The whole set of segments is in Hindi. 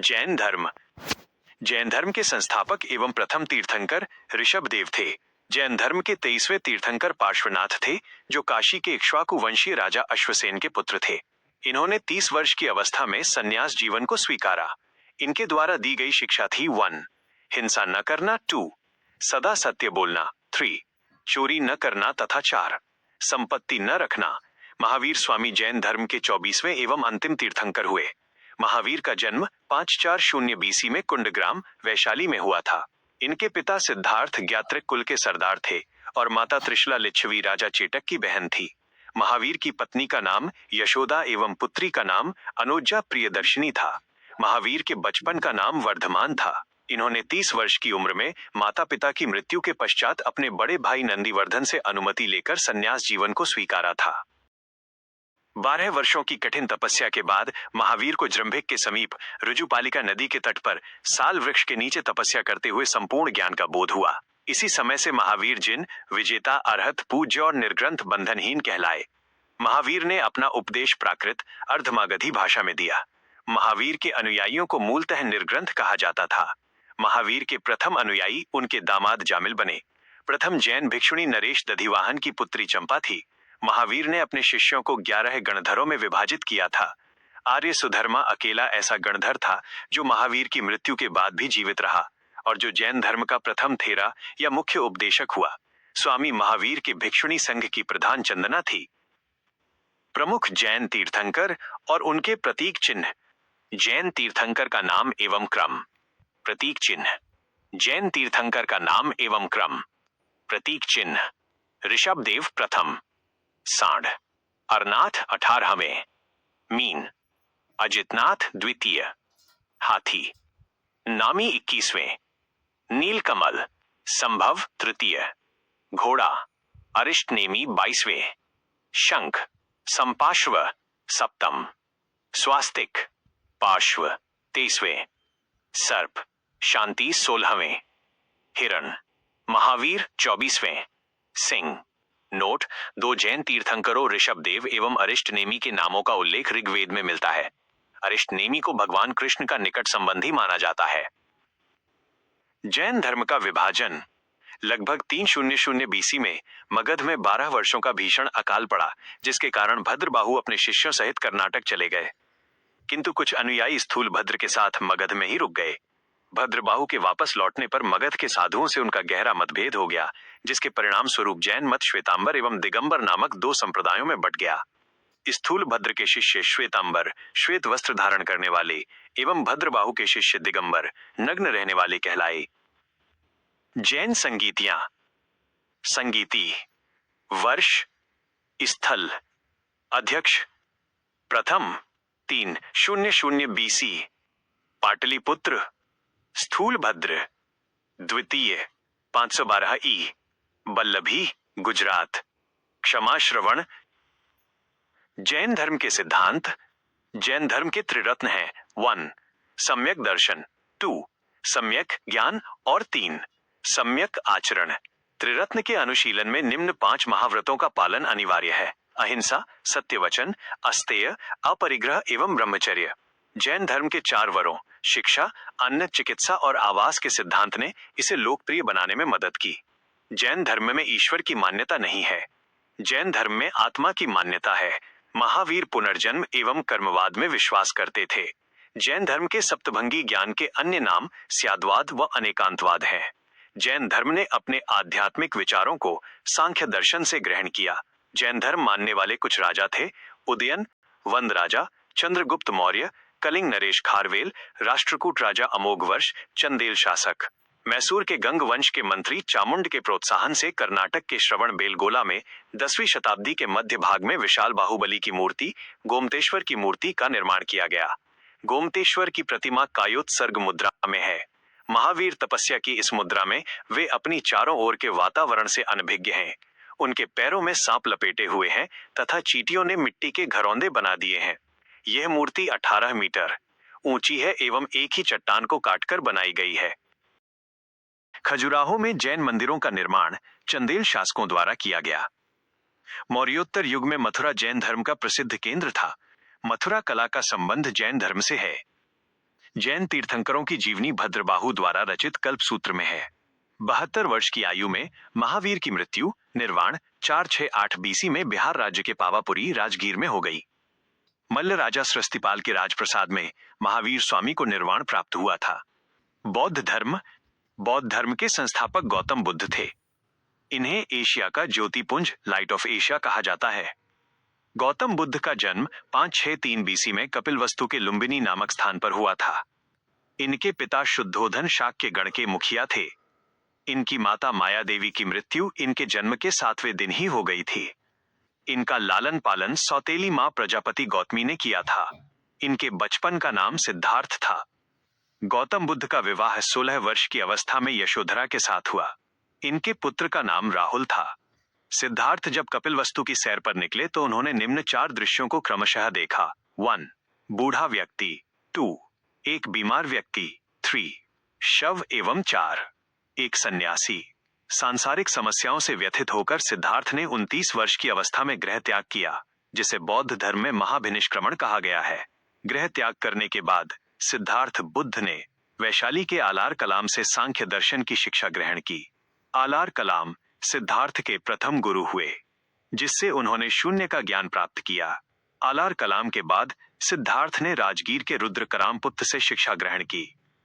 जैन धर्म। जैन धर्म के संस्थापक एवं प्रथम तीर्थंकर ऋषभदेव थे। जैन धर्म के 23वें तीर्थंकर पार्श्वनाथ थे, जो काशी के इक्ष्वाकु वंशीय राजा अश्वसेन के पुत्र थे। इन्होंने 30 वर्ष की अवस्था में संन्यास जीवन को स्वीकारा। इनके द्वारा दी गई शिक्षा थी 1. हिंसा न करना, 2. सदा सत्य बोलना, 3. चोरी न करना तथा 4. संपत्ति न रखना। महावीर स्वामी जैन धर्म के 24वें एवं अंतिम तीर्थंकर हुए। महावीर का जन्म 540 BC में कुंडग्राम, वैशाली में हुआ था। इनके पिता सिद्धार्थ ज्ञात्रिक कुल के सरदार थे और माता त्रिशला लिच्छवी राजा चेटक की बहन थी। महावीर की पत्नी का नाम यशोदा एवं पुत्री का नाम अनुजा प्रियदर्शिनी था। महावीर के बचपन का नाम वर्धमान था। इन्होंने 30 वर्ष की उम्र में माता पिता की मृत्यु के पश्चात अपने बड़े भाई नंदीवर्धन से अनुमति लेकर संन्यास जीवन को स्वीकारा था। 12 वर्षों की कठिन तपस्या के बाद महावीर को जृंभिक के समीप ऋजुपालिका नदी के तट पर साल वृक्ष के नीचे तपस्या करते हुए संपूर्ण ज्ञान का बोध हुआ। इसी समय से महावीर जिन विजेता, अरहत, पूज्य और निर्ग्रंथ बंधनहीन कहलाए। महावीर ने अपना उपदेश प्राकृत अर्धमागधी भाषा में दिया। महावीर के अनुयायियों को मूलतः निर्ग्रंथ कहा जाता था। महावीर के प्रथम अनुयायी उनके दामाद जामिल बने। प्रथम जैन भिक्षुणी नरेश दधिवाहन की पुत्री चंपा थी। महावीर ने अपने शिष्यों को 11 गणधरों में विभाजित किया था। आर्य सुधर्मा अकेला ऐसा गणधर था जो महावीर की मृत्यु के बाद भी जीवित रहा और जो जैन धर्म का प्रथम थेरा या मुख्य उपदेशक हुआ। स्वामी महावीर के भिक्षुणी संघ की प्रधान चंदना थी। प्रमुख जैन तीर्थंकर और उनके प्रतीक चिन्ह। जैन तीर्थंकर का नाम एवं क्रम। प्रतीक चिन्ह। जैन तीर्थंकर का नाम एवं क्रम। प्रतीक चिन्ह। ऋषभदेव प्रथम, सांड। अरनाथ 18वें, मीन। अजितनाथ द्वितीय, हाथी। नामी 21वें, नीलकमल। संभव तृतीय, घोड़ा। अरिष्टनेमी 22वें, शंख। संपार्श्व सप्तम, स्वास्तिक। पार्श्व 23वें, सर्प। शांति 16वें, हिरण। महावीर 24वें, सिंह। नोट: 2 जैन तीर्थंकरों ऋषभदेव एवं अरिष्टनेमी के नामों का उल्लेख ऋग्वेद में मिलता है। अरिष्टनेमी को भगवान कृष्ण का निकट संबंधी माना जाता है। जैन धर्म का विभाजन। लगभग 300 BC में मगध में 12 वर्षों का भीषण अकाल पड़ा, जिसके कारण भद्रबाहु अपने शिष्यों सहित कर्नाटक चले गए। किंतु कुछ अनुयायी स्थूलभद्र के साथ मगध में ही रुक गए। भद्रबाहु के वापस लौटने पर मगध के साधुओं से उनका गहरा मतभेद हो गया, जिसके परिणाम स्वरूप जैन मत श्वेतांबर एवं दिगंबर नामक 2 संप्रदायों में बंट गया। स्थूलभद्र के शिष्य श्वेतांबर श्वेत वस्त्र धारण करने वाले एवं भद्रबाहु के शिष्य दिगंबर नग्न रहने वाले कहलाए। जैन संगीतियां। संगीति। वर्ष, स्थल, अध्यक्ष। प्रथम 300 BC, पाटलिपुत्र। स्थूलभद्र। द्वितीय 512 ई, बल्लभी, गुजरात। क्षमा श्रवण। जैन धर्म के सिद्धांत। जैन धर्म के त्रिरत्न हैं: 1. सम्यक दर्शन, 2. सम्यक ज्ञान और 3. सम्यक आचरण। त्रिरत्न के अनुशीलन में निम्न 5 महाव्रतों का पालन अनिवार्य है: अहिंसा, सत्यवचन, अस्तेय, अपरिग्रह एवं ब्रह्मचर्य। जैन धर्म के 4 वरों शिक्षा, अन्न, चिकित्सा और आवास के सिद्धांत ने इसे लोकप्रिय बनाने में मदद की। जैन धर्म में ईश्वर की मान्यता नहीं है। जैन धर्म में आत्मा की मान्यता है। महावीर पुनर्जन्म एवं कर्मवाद में विश्वास करते थे। जैन धर्म के सप्तभंगी ज्ञान के अन्य नाम स्याद्वाद व अनेकांतवाद हैं। जैन धर्म ने अपने आध्यात्मिक विचारों को सांख्य दर्शन से ग्रहण किया। जैन धर्म मानने वाले कुछ राजा थे: उदयन, वंद राजा, चंद्रगुप्त मौर्य, कलिंग नरेश खारवेल, राष्ट्रकूट राजा अमोघवर्ष, चंदेल शासक। मैसूर के गंग वंश के मंत्री चामुंड के प्रोत्साहन से कर्नाटक के श्रवण बेलगोला में 10वीं शताब्दी के मध्य भाग में विशाल बाहुबली की मूर्ति, गोमतेश्वर की मूर्ति का निर्माण किया गया। गोमतेश्वर की प्रतिमा कायोत्सर्ग मुद्रा में है। महावीर तपस्या की इस मुद्रा में वे अपनी चारों ओर के वातावरण से अनभिज्ञ हैं। उनके पैरों में सांप लपेटे हुए हैं तथा चींटियों ने मिट्टी के घरौंदे बना दिए हैं। यह मूर्ति 18 मीटर ऊंची है एवं एक ही चट्टान को काटकर बनाई गई है। खजुराहो में जैन मंदिरों का निर्माण चंदेल शासकों द्वारा किया गया। मौर्योत्तर युग में मथुरा जैन धर्म का प्रसिद्ध केंद्र था। मथुरा कला का संबंध जैन धर्म से है। जैन तीर्थंकरों की जीवनी भद्रबाहु द्वारा रचित कल्पसूत्र में है। 72 वर्ष की आयु में महावीर की मृत्यु निर्वाण 468 बीसी में बिहार राज्य के पावापुरी राजगीर में हो गई। मल्ल राजा सृष्टिपाल के राजप्रसाद में महावीर स्वामी को निर्वाण प्राप्त हुआ था। बौद्ध धर्म के संस्थापक गौतम बुद्ध थे। इन्हें एशिया का ज्योतिपुंज लाइट ऑफ एशिया कहा जाता है। गौतम बुद्ध का जन्म 563 बीसी में कपिलवस्तु के लुम्बिनी नामक स्थान पर हुआ था। इनके पिता शुद्धोधन शाक्य गण के मुखिया थे। इनकी माता माया देवी की मृत्यु इनके जन्म के 7वें दिन ही हो गई थी। इनका लालन पालन सौतेली मां प्रजापति गौतमी ने किया था। इनके बचपन का नाम सिद्धार्थ था। गौतम बुद्ध का विवाह 16 वर्ष की अवस्था में यशोधरा के साथ हुआ। इनके पुत्र का नाम राहुल था। सिद्धार्थ जब कपिलवस्तु की सैर पर निकले तो उन्होंने निम्न 4 दृश्यों को क्रमशः देखा। 1. बूढ़ा व्यक्ति। 2. एक बीमार व्यक्ति। 3. शव एवं 4. एक सन्यासी। सांसारिक समस्याओं से व्यथित होकर सिद्धार्थ ने 29 वर्ष की अवस्था में गृह त्याग किया, जिसे बौद्ध धर्म में महाभिनिष्क्रमण कहा गया है। गृह त्याग करने के बाद सिद्धार्थ बुद्ध ने वैशाली के आलार कलाम से सांख्य दर्शन की शिक्षा ग्रहण की। आलार कलाम सिद्धार्थ के प्रथम गुरु हुए, जिससे उन्होंने शून्य का ज्ञान प्राप्त किया। आलार कलाम के बाद सिद्धार्थ ने राजगीर के रुद्रकराम पुत्र से शिक्षा ग्रहण की,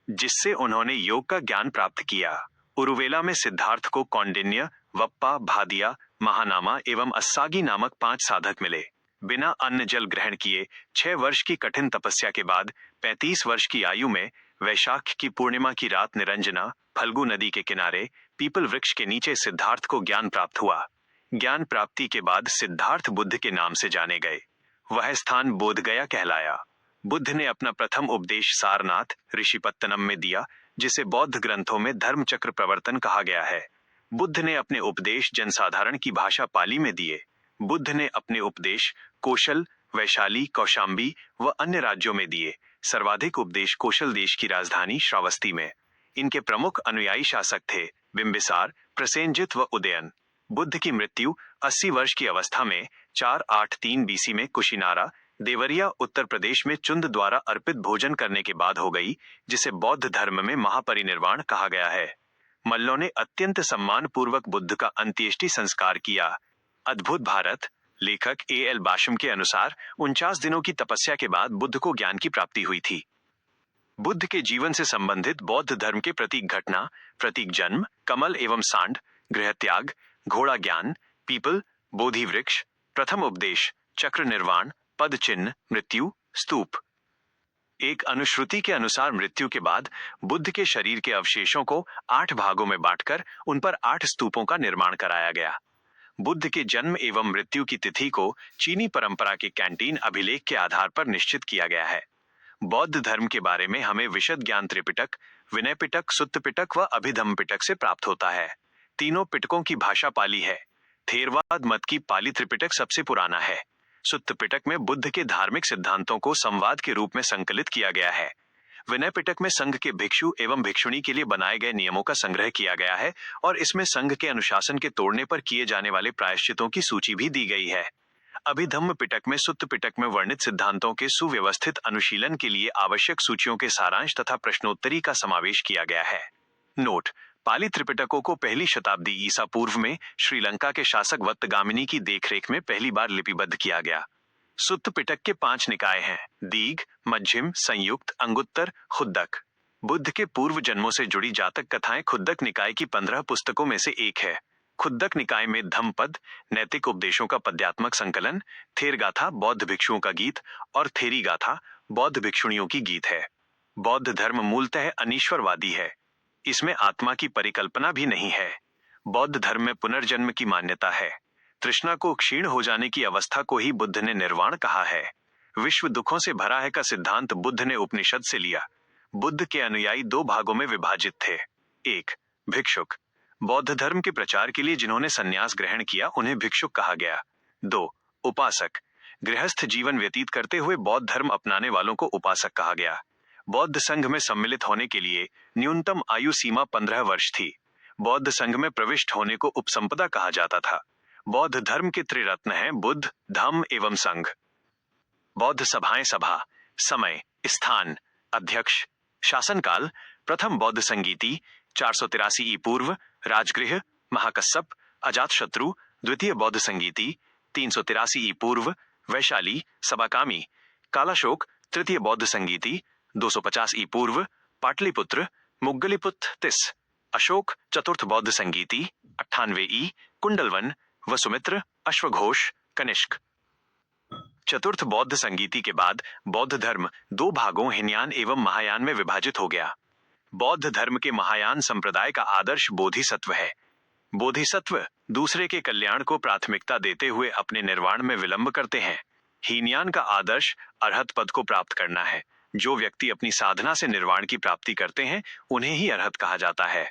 जिससे उन्होंने योग का ज्ञान प्राप्त किया। उरुवेला में सिद्धार्थ को कौंडिन्य, वप्पा, भादिया, महानामा एवं अस्सागी नामक 5 साधक मिले। बिना अन्न जल ग्रहण किए 6 वर्ष की कठिन तपस्या के बाद 35 वर्ष की आयु में वैशाख की पूर्णिमा की रात निरंजना फल्गु नदी के किनारे पीपल वृक्ष के नीचे सिद्धार्थ को ज्ञान प्राप्त हुआ। ज्ञान प्राप्ति के बाद सिद्धार्थ बुद्ध के नाम से जाने गए। वह स्थान बोधगया कहलाया। बुद्ध ने अपना प्रथम उपदेश सारनाथ ऋषिपत्तनम में दिया, जिसे बौद्ध ग्रंथों में धर्मचक्र प्रवर्तन कहा गया है। बुद्ध ने अपने उपदेश जनसाधारण की भाषा पाली में दिए। बुद्ध ने अपने उपदेश कौशल, वैशाली, कौशाम्बी व अन्य राज्यों में दिए। सर्वाधिक उपदेश कौशल देश की राजधानी श्रावस्ती में। इनके प्रमुख अनुयायी शासक थे बिंबिसार, प्रसेनजित व उदयन। बुद्ध की मृत्यु 80 वर्ष की अवस्था में 483 बीसी में कुशीनारा, देवरिया, उत्तर प्रदेश में चुंद द्वारा अर्पित भोजन करने के बाद हो गई, जिसे बौद्ध धर्म में महापरिनिर्वाण कहा गया है। मल्लों ने अत्यंत सम्मान पूर्वक बुद्ध का अंत्येष्टि संस्कार किया। अद्भुत भारत लेखक A.L. बाशम के अनुसार 49 दिनों की तपस्या के बाद बुद्ध को ज्ञान की प्राप्ति हुई थी। बुद्ध के जीवन से संबंधित बौद्ध धर्म के प्रतीक घटना, प्रतीक जन्म, कमल एवं सांड, गृह त्याग, घोड़ा ज्ञान, पीपल, बोधि वृक्ष, प्रथम उपदेश, चक्र निर्वाण, पद चिन्ह, मृत्यु, स्तूप। एक अनुश्रुति के अनुसार मृत्यु के बाद बुद्ध के शरीर के अवशेषों को 8 भागों में बांटकर उन पर 8 स्तूपों का निर्माण कराया गया। बुद्ध के जन्म एवं मृत्यु की तिथि को चीनी परंपरा के कैंटीन अभिलेख के आधार पर निश्चित किया गया है। बौद्ध धर्म के बारे में हमें विशद ज्ञान त्रिपिटक, विनय पिटक, सुत्त पिटक व अभिधम्म पिटक से प्राप्त होता है। तीनों पिटकों की भाषा पाली है। थेरवाद मत की पाली त्रिपिटक सबसे पुराना है। सुत्त पिटक में बुद्ध के धार्मिक सिद्धांतों को संवाद के रूप में संकलित किया गया है। विनय पिटक में संघ के भिक्षु एवं भिक्षुणी के लिए बनाए गए नियमों का संग्रह किया गया है और इसमें संघ के अनुशासन के तोड़ने पर किए जाने वाले प्रायश्चितों की सूची भी दी गई है। अभिधम्म पिटक में सुत्त पिटक में वर्णित सिद्धांतों के सुव्यवस्थित अनुशीलन के लिए आवश्यक सूचियों के सारांश तथा प्रश्नोत्तरी का समावेश किया गया है। नोट: पाली त्रिपिटकों को 1ली शताब्दी ईसा पूर्व में श्रीलंका के शासक वत्तगामिनी की देखरेख में पहली बार लिपिबद्ध किया गया। सुत्त पिटक के 5 निकाय हैं: दीघ, मध्यम, संयुक्त, अंगुत्तर, खुद्दक। बुद्ध के पूर्व जन्मों से जुड़ी जातक कथाएं खुद्दक निकाय की 15 पुस्तकों में से एक है। खुद्दक निकाय में धम्मपद, नैतिक उपदेशों का पद्यात्मक संकलन, थेर गाथा बौद्ध भिक्षुओं का गीत और थेरी गाथा बौद्ध भिक्षुणियों की गीत है। बौद्ध धर्म मूलतः अनीश्वरवादी है। इसमें आत्मा की परिकल्पना भी नहीं है। बौद्ध धर्म में पुनर्जन्म की मान्यता है। तृष्णा को क्षीण हो जाने की अवस्था को ही बुद्ध ने निर्वाण कहा है। विश्व दुखों से भरा है का सिद्धांत बुद्ध ने उपनिषद से लिया। बुद्ध के अनुयायी 2 भागों में विभाजित थे। 1. भिक्षुक। बौद्ध धर्म के प्रचार के लिए जिन्होंने संन्यास ग्रहण किया उन्हें भिक्षुक कहा गया। 2. उपासक। गृहस्थ जीवन व्यतीत करते हुए बौद्ध धर्म अपनाने वालों को उपासक कहा गया। बौद्ध संघ में सम्मिलित होने के लिए न्यूनतम आयु सीमा 15 वर्ष थी। बौद्ध संघ में प्रविष्ट होने को उपसंपदा कहा जाता था। बौद्ध धर्म के त्रिरत्न हैं बुद्ध, धम्म एवं संघ। बौद्ध सभाएं सभा, समय, स्थान, अध्यक्ष, शासनकाल प्रथम बौद्ध संगीति 483 ई पूर्व, राजगृह महाकश्यप अजातशत्रु, द्वितीय बौद्ध संगीति 383 ई पूर्व, वैशाली सबाकामी कालाशोक, तृतीय बौद्ध संगीति 250 ई पूर्व, पाटलिपुत्र मुग्गलिपुत्र तिस, अशोक चतुर्थ बौद्ध संगीति 98 ई, कुंडलवन वसुमित्र अश्वघोष कनिष्क। चतुर्थ बौद्ध संगीति के बाद बौद्ध धर्म दो भागों हीनयान एवं महायान में विभाजित हो गया। बौद्ध धर्म के महायान संप्रदाय का आदर्श बोधिसत्व है। बोधिसत्व दूसरे के कल्याण को प्राथमिकता देते हुए अपने निर्वाण में विलंब करते हैं। हीनयान का आदर्श अरहत पद को प्राप्त करना है। जो व्यक्ति अपनी साधना से निर्वाण की प्राप्ति करते हैं उन्हें ही अरहत कहा जाता है।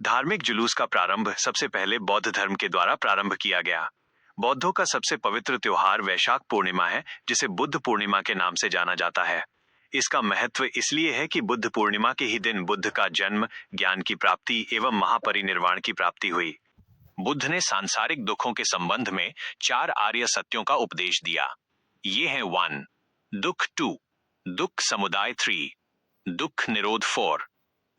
धार्मिक जुलूस का प्रारंभ सबसे पहले बौद्ध धर्म के द्वारा प्रारंभ किया गया। बौद्धों का सबसे पवित्र त्योहार वैशाख पूर्णिमा है, जिसे बुद्ध पूर्णिमा के नाम से जाना जाता है। इसका महत्व इसलिए है कि बुद्ध पूर्णिमा के ही दिन बुद्ध का जन्म, ज्ञान की प्राप्ति एवं महापरिनिर्वाण की प्राप्ति हुई। बुद्ध ने सांसारिक दुखों के संबंध में 4 आर्य सत्यों का उपदेश दिया। ये हैं 1 दुख, 2 दुख समुदाय, 3 दुख निरोध, 4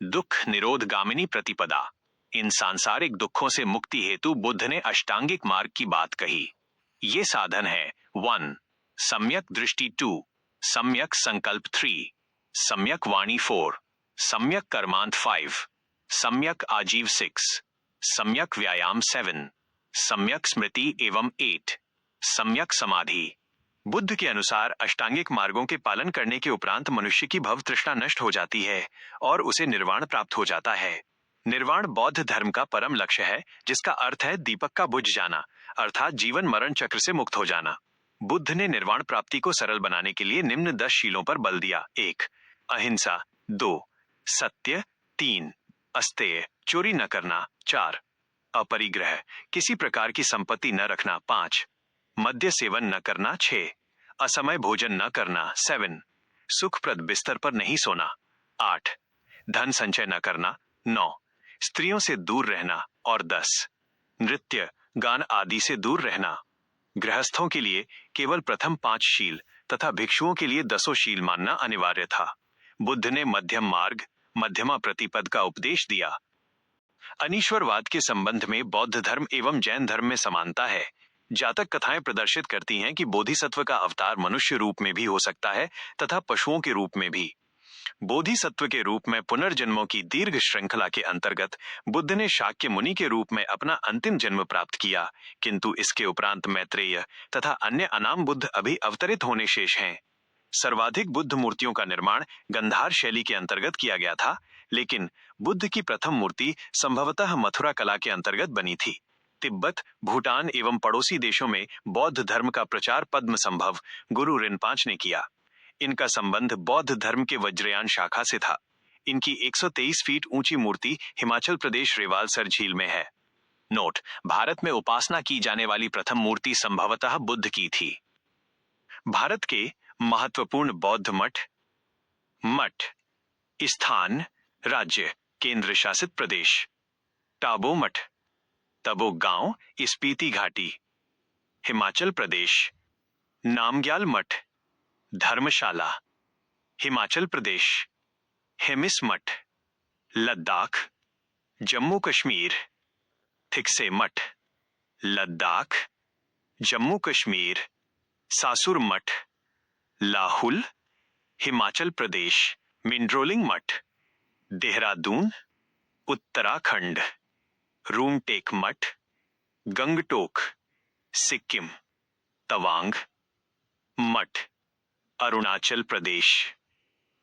दुख निरोध गामिनी प्रतिपदा। इन सांसारिक दुखों से मुक्ति हेतु बुद्ध ने अष्टांगिक मार्ग की बात कही। ये साधन है 1 सम्यक दृष्टि, 2 सम्यक संकल्प, 3 सम्यक वाणी, 4 सम्यक कर्मांत, 5 सम्यक आजीव, 6 सम्यक व्यायाम, 7 सम्यक स्मृति एवं 8 सम्यक समाधि। बुद्ध के अनुसार अष्टांगिक मार्गों के पालन करने के उपरांत मनुष्य की भव तृष्णा नष्ट हो जाती है और उसे निर्वाण प्राप्त हो जाता है। निर्वाण बौद्ध धर्म का परम लक्ष्य है, जिसका अर्थ है दीपक का बुझ जाना, अर्थात जीवन मरण चक्र से मुक्त हो जाना। बुद्ध ने निर्वाण प्राप्ति को सरल बनाने के लिए निम्न 10 शीलों पर बल दिया। 1 अहिंसा, 2 सत्य, 3 अस्तेय चोरी न करना, 4 अपरिग्रह किसी प्रकार की संपत्ति न रखना, 5 मद्य सेवन न करना, 6 असमय भोजन न करना, 7 सुखप्रद बिस्तर पर नहीं सोना, 8 धन संचय न करना, 9 स्त्रियों से दूर रहना और 10 नृत्य गान आदि से दूर रहना। गृहस्थों के लिए केवल प्रथम 5 शील तथा भिक्षुओं के लिए 10 शील मानना अनिवार्य था। बुद्ध ने मध्यम मार्ग, मध्यमा प्रतिपद का उपदेश दिया। अनीश्वरवाद के संबंध में बौद्ध धर्म एवं जैन धर्म में समानता है। जातक कथाएं प्रदर्शित करती हैं कि बोधिसत्व का अवतार मनुष्य रूप में भी हो सकता है तथा पशुओं के रूप में भी। बोधिसत्व के रूप में पुनर्जन्मों की दीर्घ श्रृंखला के अंतर्गत बुद्ध ने शाक्य मुनि के रूप में अपना अंतिम जन्म प्राप्त किया, किंतु इसके उपरांत मैत्रेय तथा अन्य अनाम बुद्ध अभी अवतरित होने शेष हैं। सर्वाधिक बुद्ध मूर्तियों का निर्माण गंधार शैली के अंतर्गत किया गया था, लेकिन बुद्ध की प्रथम मूर्ति संभवतः मथुरा कला के अंतर्गत बनी थी। तिब्बत, भूटान एवं पड़ोसी देशों में बौद्ध धर्म का प्रचार पद्म संभव गुरु रिनपांच ने किया। इनका संबंध बौद्ध धर्म के वज्रयान शाखा से था। इनकी 123 फीट ऊंची मूर्ति हिमाचल प्रदेश रेवालसर झील में है। नोट: भारत में उपासना की जाने वाली प्रथम मूर्ति संभवतः बुद्ध की थी। भारत के महत्वपूर्ण बौद्ध मठ। मठ स्थान, राज्य, केंद्र शासित प्रदेश। टाबो मठ, तबो गांव, स्पीति घाटी, हिमाचल प्रदेश। नामग्याल मठ, धर्मशाला, हिमाचल प्रदेश। हेमिस मठ, लद्दाख, जम्मू कश्मीर। थिकसे मठ, लद्दाख, जम्मू कश्मीर। सासुर मठ, लाहुल, हिमाचल प्रदेश। मिंड्रोलिंग मठ, देहरादून, उत्तराखंड। रूमटेक मठ, गंगटोक, सिक्किम। तवांग मठ, अरुणाचल प्रदेश।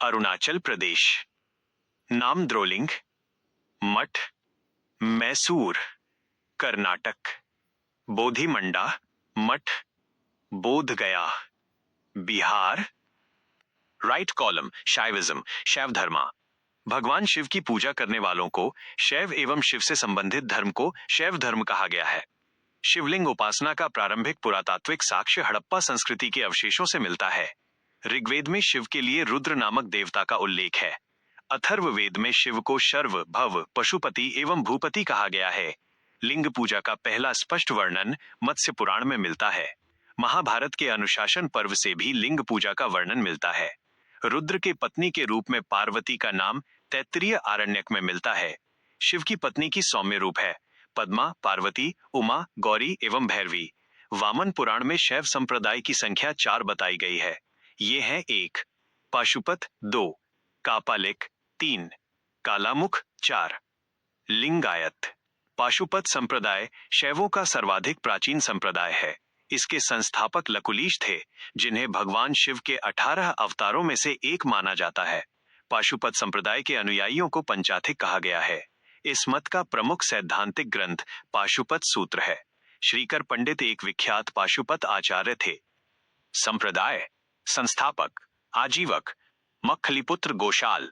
अरुणाचल प्रदेश। नामद्रोलिंग मठ, मैसूर, कर्नाटक। बोधिमंडा मठ, बोध गया, बिहार। राइट कॉलम, शैविज्म, शैव धर्मा। भगवान शिव की पूजा करने वालों को शैव एवं शिव से संबंधित धर्म को शैव धर्म कहा गया है। शिवलिंग उपासना का प्रारंभिक पुरातात्विक साक्ष्य हड़प्पा संस्कृति के अवशेषों से मिलता है। ऋग्वेद में शिव के लिए रुद्र नामक देवता का उल्लेख है। अथर्ववेद में शिव को शर्व, भव, पशुपति एवं भूपति कहा गया है। लिंग पूजा का पहला स्पष्ट वर्णन मत्स्य पुराण में मिलता है। महाभारत के अनुशासन पर्व से भी लिंग पूजा का वर्णन मिलता है। रुद्र के पत्नी के रूप में पार्वती का नाम तैत्तिरीय आरण्यक में मिलता है। शिव की पत्नी की सौम्य रूप है पद्मा, पार्वती, उमा, गौरी एवं भैरवी। वामन पुराण में शैव संप्रदाय की संख्या 4 बताई गई है। ये हैं 1 पाशुपत, 2 कापालिक, 3 कालामुख, 4 लिंगायत। पाशुपत संप्रदाय शैवों का सर्वाधिक प्राचीन संप्रदाय है। इसके संस्थापक लकुलीश थे, जिन्हें भगवान शिव के 18 अवतारों में से एक माना जाता है। पाशुपत संप्रदाय के अनुयायियों को पंचाथिक कहा गया है। इस मत का प्रमुख सैद्धांतिक ग्रंथ पाशुपत सूत्र है। श्रीकर पंडित एक विख्यात पाशुपत आचार्य थे। संप्रदाय संस्थापक आजीवक मक्खलीपुत्र गोशाल,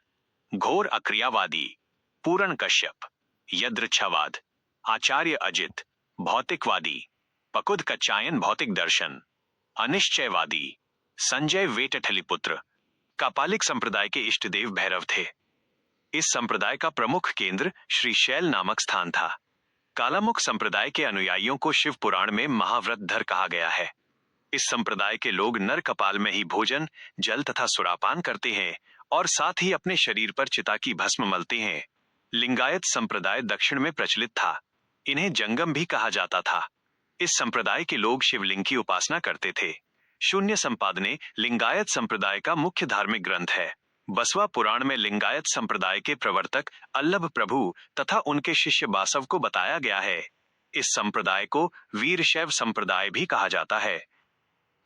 घोर अक्रियावादी पूरण कश्यप, यदृच्छावाद आचार्य अजित, भौतिकवादी पकुद कच्चायन भौतिक दर्शन, अनिश्चयवादी संजय वेटठलीपुत्र। कापालिक संप्रदाय के इष्टदेव भैरव थे। इस संप्रदाय का प्रमुख केंद्र श्रीशैल नामक स्थान था। कालामुख संप्रदाय के अनुयायियों को शिव पुराण में महाव्रतधर कहा गया है। इस संप्रदाय के लोग नर कपाल में ही भोजन, जल तथा सुरापान करते हैं और साथ ही अपने शरीर पर चिता की भस्म मलते हैं। लिंगायत संप्रदाय दक्षिण में प्रचलित था। इन्हें जंगम भी कहा जाता था। इस संप्रदाय के लोग शिवलिंग की उपासना करते थे। शून्य संपादने लिंगायत संप्रदाय का मुख्य धार्मिक ग्रंथ है। बसवा पुराण में लिंगायत संप्रदाय के प्रवर्तक अल्लभ प्रभु तथा उनके शिष्य बासव को बताया गया है। इस संप्रदाय को वीरशैव संप्रदाय भी कहा जाता है।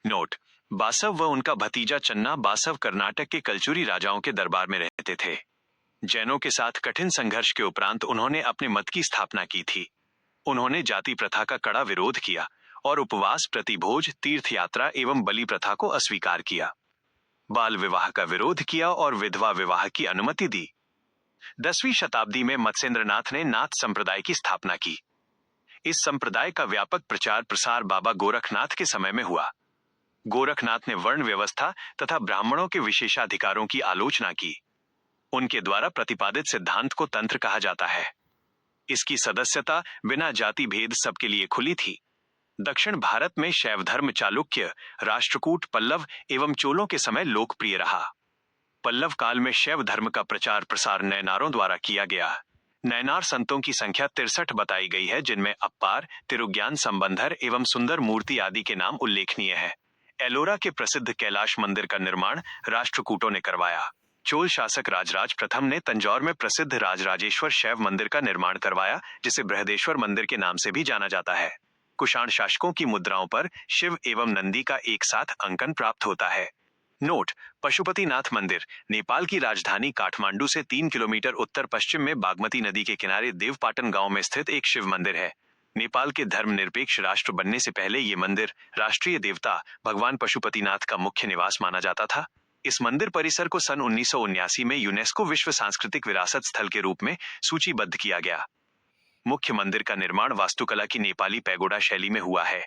नोट: बासव व उनका भतीजा चन्ना बासव कर्नाटक के कलचुरी राजाओं के दरबार में रहते थे। जैनों के साथ कठिन संघर्ष के उपरांत उन्होंने अपने मत की स्थापना की थी। उन्होंने जाति प्रथा का कड़ा विरोध किया और उपवास, प्रतिभोज, तीर्थ यात्रा एवं बलि प्रथा को अस्वीकार किया। बाल विवाह का विरोध किया और विधवा विवाह की अनुमति दी। 10वीं शताब्दी में मत्स्येंद्रनाथ ने नाथ संप्रदाय की स्थापना की। इस संप्रदाय का व्यापक प्रचार प्रसार बाबा गोरखनाथ के समय में हुआ। गोरखनाथ ने वर्ण व्यवस्था तथा ब्राह्मणों के विशेषाधिकारों की आलोचना की। उनके द्वारा प्रतिपादित सिद्धांत को तंत्र कहा जाता है। इसकी सदस्यता बिना जाति भेद सबके लिए खुली थी। दक्षिण भारत में शैव धर्म चालुक्य, राष्ट्रकूट, पल्लव एवं चोलों के समय लोकप्रिय रहा। पल्लव काल में शैव धर्म का प्रचार प्रसार नैनारों द्वारा किया गया। नैनार संतों की संख्या 63 बताई गई है, जिनमें अप्पार, तिरुज्ञान संबंधर एवं सुंदर मूर्ति आदि के नाम उल्लेखनीय है। एलोरा के प्रसिद्ध कैलाश मंदिर का निर्माण राष्ट्रकूटों ने करवाया। चोल शासक राजराज प्रथम ने तंजौर में प्रसिद्ध राजराजेश्वर शैव मंदिर का निर्माण करवाया, जिसे बृहदेश्वर मंदिर के नाम से भी जाना जाता है। कुषाण शासकों की मुद्राओं पर शिव एवं नंदी का एक साथ अंकन प्राप्त होता है। नोट: पशुपतिनाथ मंदिर नेपाल की राजधानी काठमांडू से 3 किलोमीटर उत्तर पश्चिम में बागमती नदी के किनारे देवपाटन गांव में स्थित एक शिव मंदिर है। नेपाल के धर्मनिरपेक्ष राष्ट्र बनने से पहले ये मंदिर राष्ट्रीय देवता भगवान पशुपतिनाथ का मुख्य निवास माना जाता था। इस मंदिर परिसर को सन 1979 में यूनेस्को विश्व सांस्कृतिक विरासत स्थल के रूप में सूचीबद्ध किया गया। मुख्य मंदिर का निर्माण वास्तुकला की नेपाली पैगोडा शैली में हुआ है।